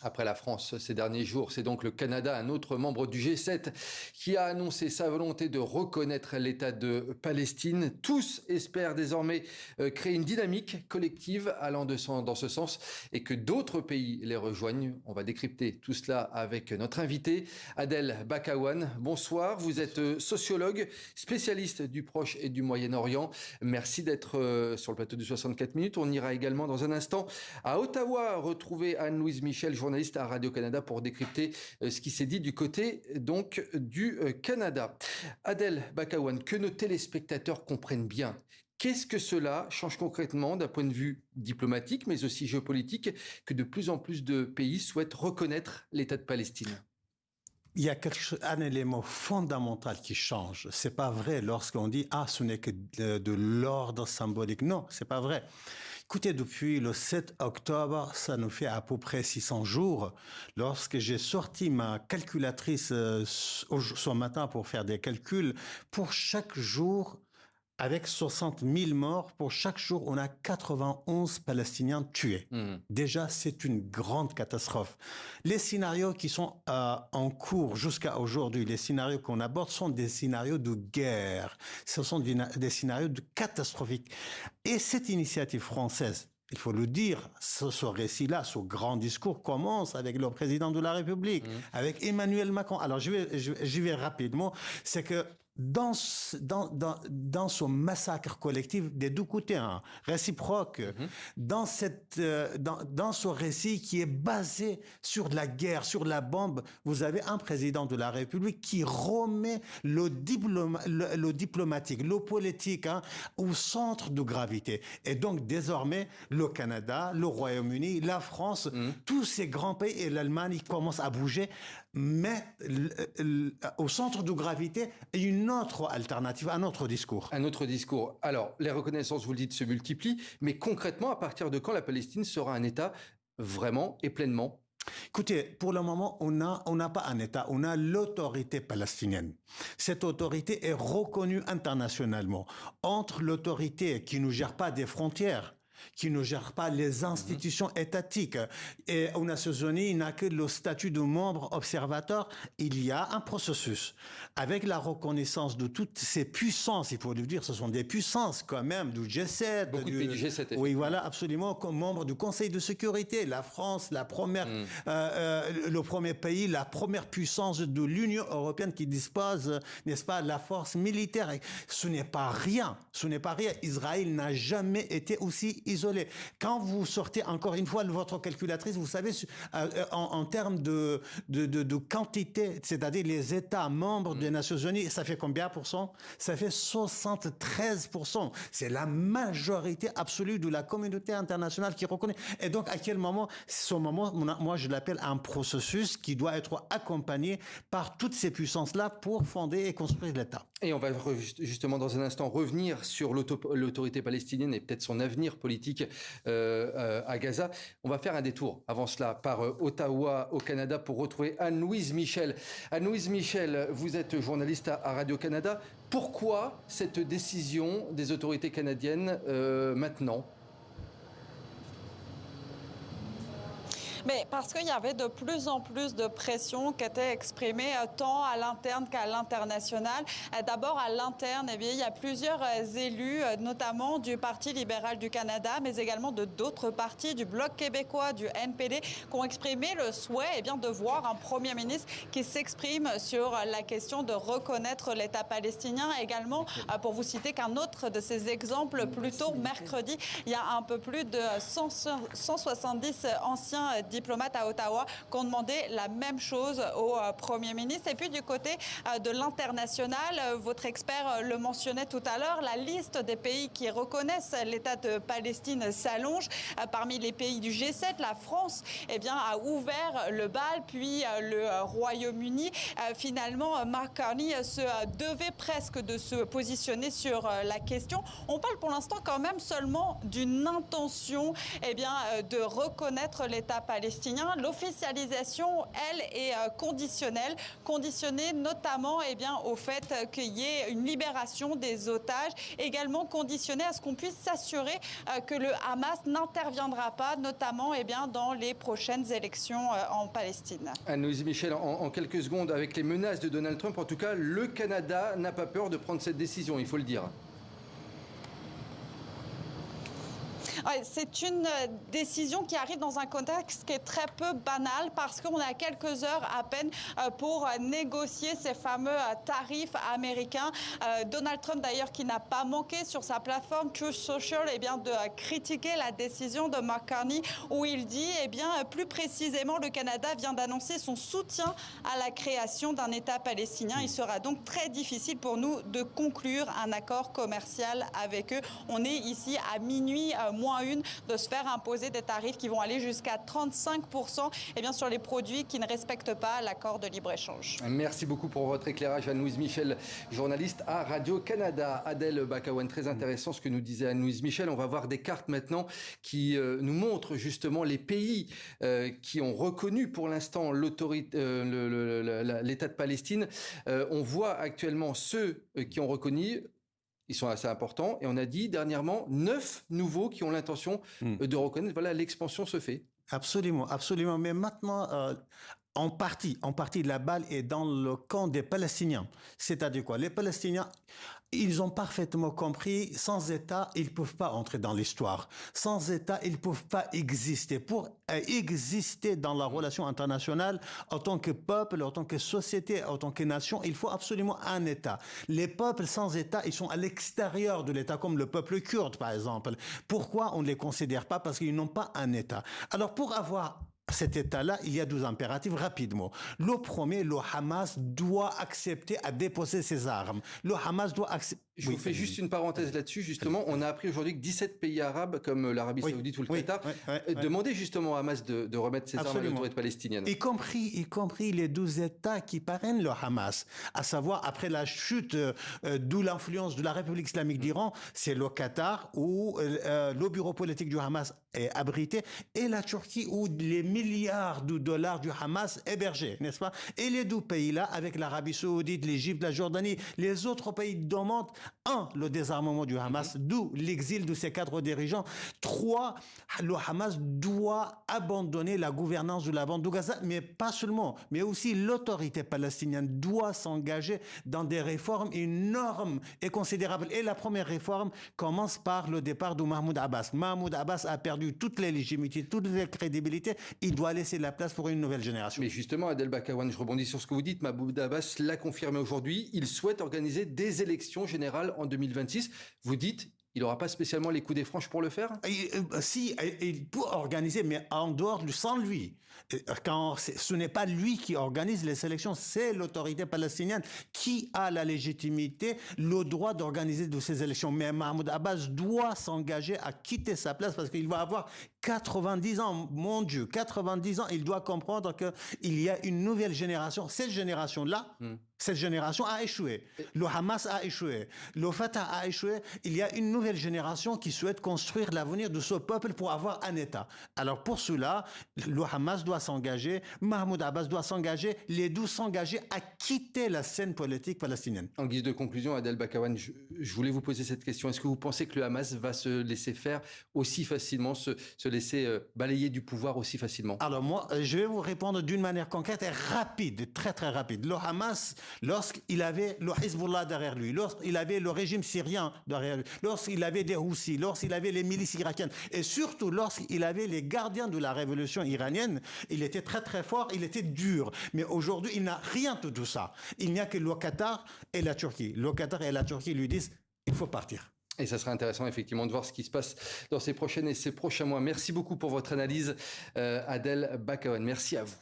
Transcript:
Après la France ces derniers jours, c'est donc le Canada, un autre membre du G7, qui a annoncé sa volonté de reconnaître l'État de Palestine. Tous espèrent désormais créer une dynamique collective allant dans ce sens et que d'autres pays les rejoignent. On va décrypter tout cela avec notre invité, Adel Bakawan. Bonsoir, vous êtes sociologue, spécialiste du Proche et du Moyen-Orient. Merci d'être sur le plateau du 64 minutes. On ira également dans un instant à Ottawa retrouver Anne-Louise Michel, journaliste à Radio-Canada, pour décrypter ce qui s'est dit du côté donc du Canada. Adel Bakawan, que nos téléspectateurs comprennent bien, qu'est-ce que cela change concrètement d'un point de vue diplomatique, mais aussi géopolitique, que de plus en plus de pays souhaitent reconnaître l'État de Palestine? Il y a un élément fondamental qui change. C'est pas vrai lorsqu'on dit « Ah, ce n'est que de l'ordre symbolique ». Non, c'est pas vrai. Écoutez, depuis le 7 octobre, ça nous fait à peu près 600 jours. Lorsque j'ai sorti ma calculatrice ce matin pour faire des calculs, pour chaque jour, avec 60 000 morts, pour chaque jour, on a 91 Palestiniens tués. Déjà, c'est une grande catastrophe. Les scénarios qui sont en cours jusqu'à aujourd'hui, les scénarios qu'on aborde sont des scénarios de guerre. Ce sont des scénarios catastrophiques. Et cette initiative française, il faut le dire, ce récit-là, ce grand discours commence avec le président de la République, avec Emmanuel Macron. Alors, j'y vais rapidement. C'est que dans ce massacre collectif des deux côtés, hein, réciproque, dans ce récit qui est basé sur la guerre, sur la bombe, vous avez un président de la République qui remet le diplomatique, le politique, hein, au centre de gravité. Et donc, désormais, le Canada, le Royaume-Uni, la France, tous ces grands pays et l'Allemagne commencent à bouger, mais au centre de gravité, une autre alternative, un autre discours. Un autre discours. Alors, les reconnaissances, vous le dites, se multiplient, mais concrètement, à partir de quand la Palestine sera un État vraiment et pleinement? Écoutez, pour le moment, on n'a pas un État, on a l'autorité palestinienne. Cette autorité est reconnue internationalement. Entre l'autorité qui ne gère pas des frontières, qui ne gère pas les institutions étatiques. Et aux Nations Unies, il n'a que le statut de membre observateur. Il y a un processus. Avec la reconnaissance de toutes ces puissances, il faut le dire, ce sont des puissances quand même, du G7. Beaucoup de pays du G7. Oui, voilà, absolument, comme membre du Conseil de sécurité. La France, la première, le premier pays, la première puissance de l'Union européenne qui dispose, n'est-ce pas, de la force militaire. Ce n'est pas rien. Ce n'est pas rien. Israël n'a jamais été aussi isolé. Quand vous sortez encore une fois de votre calculatrice, vous savez, en termes de quantité, c'est-à-dire les États membres des Nations Unies, ça fait combien pour cent? Ça fait 73%. C'est la majorité absolue de la communauté internationale qui reconnaît. Et donc, à quel moment? Ce moment, moi, je l'appelle un processus qui doit être accompagné par toutes ces puissances-là pour fonder et construire l'État. Et on va justement dans un instant revenir sur l'autorité palestinienne et peut-être son avenir politique à Gaza. On va faire un détour avant cela par Ottawa au Canada pour retrouver Anne-Louise Michel. Anne-Louise Michel, vous êtes journaliste à Radio-Canada. Pourquoi cette décision des autorités canadiennes maintenant ? Mais parce qu'il y avait de plus en plus de pression qui était exprimée tant à l'interne qu'à l'international. D'abord à l'interne, il y a plusieurs élus, notamment du Parti libéral du Canada, mais également de d'autres partis, du Bloc québécois, du NPD, qui ont exprimé le souhait de voir un Premier ministre qui s'exprime sur la question de reconnaître l'État palestinien. Également, pour vous citer qu'un autre de ces exemples, plus tôt mercredi, il y a un peu plus de 170 anciens diplomates à Ottawa qui ont demandé la même chose au Premier ministre. Et puis du côté de l'international, votre expert le mentionnait tout à l'heure, la liste des pays qui reconnaissent l'État de Palestine s'allonge. Parmi les pays du G7, la France a ouvert le bal, puis le Royaume-Uni. Finalement, Mark Carney se devait presque de se positionner sur la question. On parle pour l'instant quand même seulement d'une intention de reconnaître l'État palestinien. palestiniens. L'officialisation, elle, est conditionnée notamment au fait qu'il y ait une libération des otages, également conditionnée à ce qu'on puisse s'assurer que le Hamas n'interviendra pas, notamment dans les prochaines élections en Palestine. Anne-Louise Michel, en quelques secondes, avec les menaces de Donald Trump, en tout cas, le Canada n'a pas peur de prendre cette décision, il faut le dire. C'est une décision qui arrive dans un contexte qui est très peu banal parce qu'on a quelques heures à peine pour négocier ces fameux tarifs américains. Donald Trump d'ailleurs qui n'a pas manqué sur sa plateforme Truth Social de critiquer la décision de Mark Carney où il dit plus précisément le Canada vient d'annoncer son soutien à la création d'un État palestinien. Il sera donc très difficile pour nous de conclure un accord commercial avec eux. On est ici à minuit moins une de se faire imposer des tarifs qui vont aller jusqu'à 35% sur les produits qui ne respectent pas l'accord de libre-échange. Merci beaucoup pour votre éclairage, Anne-Louise Michel, journaliste à Radio-Canada. Adèle Bakawan, très intéressant ce que nous disait Anne-Louise Michel. On va voir des cartes maintenant qui nous montrent justement les pays qui ont reconnu pour l'instant l'État de Palestine. On voit actuellement ceux qui ont reconnu. Ils sont assez importants. Et on a dit dernièrement 9 nouveaux qui ont l'intention de reconnaître. Voilà, l'expansion se fait. Absolument, absolument. Mais maintenant, en partie, la balle est dans le camp des Palestiniens. C'est-à-dire quoi? Les Palestiniens, ils ont parfaitement compris, sans État, ils ne peuvent pas entrer dans l'histoire. Sans État, ils ne peuvent pas exister. Pour exister dans la relation internationale, en tant que peuple, en tant que société, en tant que nation, il faut absolument un État. Les peuples sans État, ils sont à l'extérieur de l'État, comme le peuple kurde, par exemple. Pourquoi on ne les considère pas? Parce qu'ils n'ont pas un État. Alors, pour avoir cet État-là, il y a 12 impératifs rapidement. Le premier, le Hamas doit accepter à déposer ses armes. Le Hamas doit accepter... Je vous fais juste une parenthèse là-dessus. Justement, on a appris aujourd'hui que 17 pays arabes, comme l'Arabie Saoudite ou le Qatar, demandaient justement à Hamas de remettre ses armes à l'autorité palestinienne. Y compris les 12 États qui parrainent le Hamas. À savoir, après la chute, d'où l'influence de la République islamique d'Iran, c'est le Qatar où le bureau politique du Hamas est abrité et la Turquie où les milliards de dollars du Hamas hébergés, n'est-ce pas? Et les 12 pays-là, avec l'Arabie Saoudite, l'Égypte, la Jordanie, les autres pays demandent le désarmement du Hamas, d'où l'exil de ces 4 dirigeants. 3, le Hamas doit abandonner la gouvernance de la bande de Gaza, mais pas seulement, mais aussi l'autorité palestinienne doit s'engager dans des réformes énormes et considérables. Et la première réforme commence par le départ de Mahmoud Abbas. Mahmoud Abbas a perdu toute les légitimités, toute les crédibilités. Il doit laisser la place pour une nouvelle génération. Mais justement, Adel Bakawan, je rebondis sur ce que vous dites. Mahmoud Abbas l'a confirmé aujourd'hui. Il souhaite organiser des élections générales en 2026. Vous dites, il n'aura pas spécialement les coups des franches pour le faire? Si, il peut organiser, mais en dehors sans lui. Quand ce n'est pas lui qui organise les élections, c'est l'autorité palestinienne qui a la légitimité, le droit d'organiser de ces élections. Mais Mahmoud Abbas doit s'engager à quitter sa place parce qu'il va avoir 90 ans. Mon Dieu, 90 ans, il doit comprendre qu'il y a une nouvelle génération. Cette génération-là, cette génération a échoué. Le Hamas a échoué. Le Fatah a échoué. Il y a une nouvelle génération qui souhaite construire l'avenir de ce peuple pour avoir un État. Alors pour cela, le Hamas doit s'engager, Mahmoud Abbas doit s'engager, les 12 s'engager à quitter la scène politique palestinienne. En guise de conclusion, Adel Bakawan, je voulais vous poser cette question. Est-ce que vous pensez que le Hamas va se laisser faire aussi facilement, se laisser balayer du pouvoir aussi facilement? Alors moi, je vais vous répondre d'une manière concrète et rapide, très très rapide. Le Hamas, lorsqu'il avait le Hezbollah derrière lui, lorsqu'il avait le régime syrien derrière lui, lorsqu'il avait des Houthis, lorsqu'il avait les milices irakiennes et surtout lorsqu'il avait les gardiens de la révolution iranienne, il était très très fort, il était dur. Mais aujourd'hui, il n'a rien de tout ça. Il n'y a que le Qatar et la Turquie. Le Qatar et la Turquie lui disent, il faut partir. Et ça sera intéressant effectivement de voir ce qui se passe dans ces prochaines et ces prochains mois. Merci beaucoup pour votre analyse, Adel Bakawan. Merci à vous.